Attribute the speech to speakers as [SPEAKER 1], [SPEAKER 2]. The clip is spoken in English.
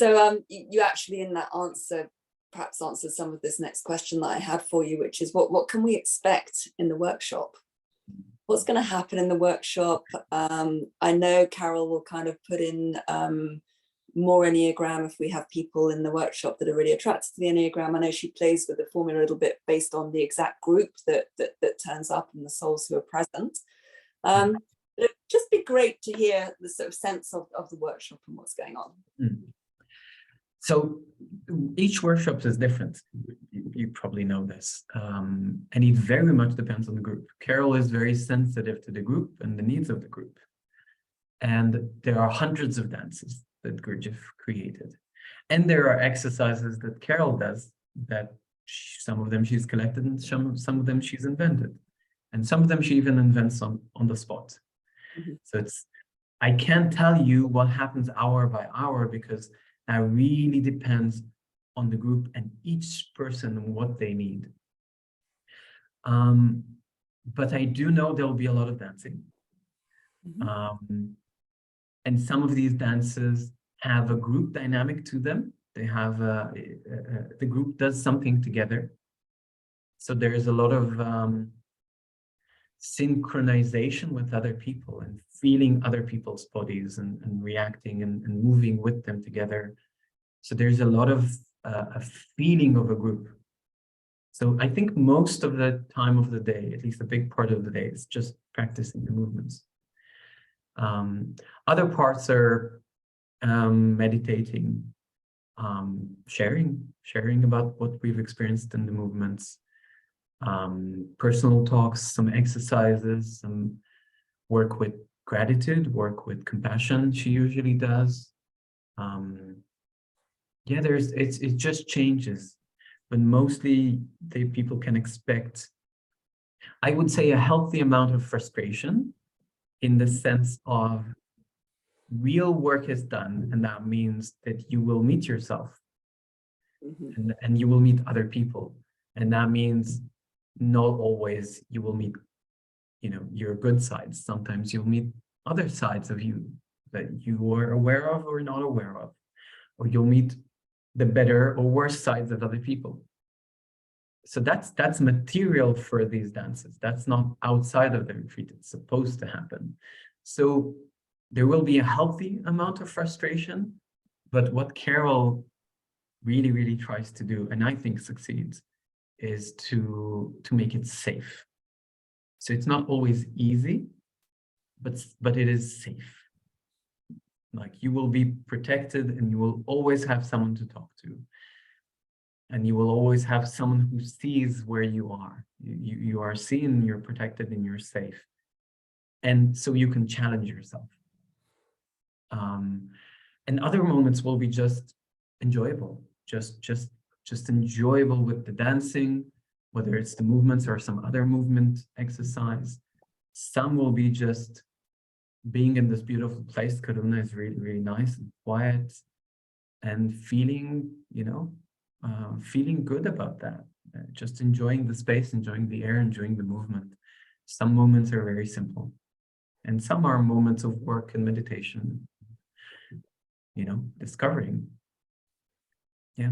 [SPEAKER 1] You actually in that answer perhaps answered some of this next question that I had for you, which is what can we expect in the workshop? What's going to happen in the workshop? I know Carol will kind of put in more Enneagram if we have people in the workshop that are really attracted to the Enneagram. I know she plays with the formula a little bit based on the exact group that turns up and the souls who are present. But it'd just be great to hear the sort of sense of the workshop and what's going on.
[SPEAKER 2] So each workshop is different. You probably know this. And it very much depends on the group. Carol is very sensitive to the group and the needs of the group. And there are hundreds of dances that Gurdjieff created. And there are exercises that Carol does that some of them she's collected and some of them she's invented. And some of them she even invents on the spot. So I can't tell you what happens hour by hour because that really depends on the group and each person and what they need. But I do know there'll be a lot of dancing. And some of these dances have a group dynamic to them. They have the group does something together. So there's a lot of synchronization with other people and feeling other people's bodies and reacting and moving with them together. So there's a lot of a feeling of a group. So I think most of the time of the day, at least a big part of the day, is just practicing the movements. Other parts are meditating, sharing about what we've experienced in the movements, personal talks, some exercises, some work with gratitude, work with compassion. She usually does. Yeah, it just changes, but mostly people can expect, I would say, a healthy amount of frustration in the sense of real work is done, and that means that you will meet yourself and you will meet other people, and that means not always you will meet, your good sides. Sometimes you'll meet other sides of you that you are aware of or not aware of, or you'll meet the better or worse sides of other people. So that's material for these dances. That's not outside of the retreat. It's supposed to happen. So there will be a healthy amount of frustration, but what Carol really, really tries to do, and I think succeeds, is to make it safe. So it's not always easy, but it is safe. Like you will be protected and you will always have someone to talk to. And you will always have someone who sees where you are. You are seen, you're protected, and you're safe. And so you can challenge yourself. And other moments will be just enjoyable, just enjoyable with the dancing, whether it's the movements or some other movement exercise. Some will be just being in this beautiful place. Corunna is really, really nice and quiet, and feeling, feeling good about that. Just enjoying the space, enjoying the air, enjoying the movement. Some moments are very simple, and some are moments of work and meditation, discovering. Yeah.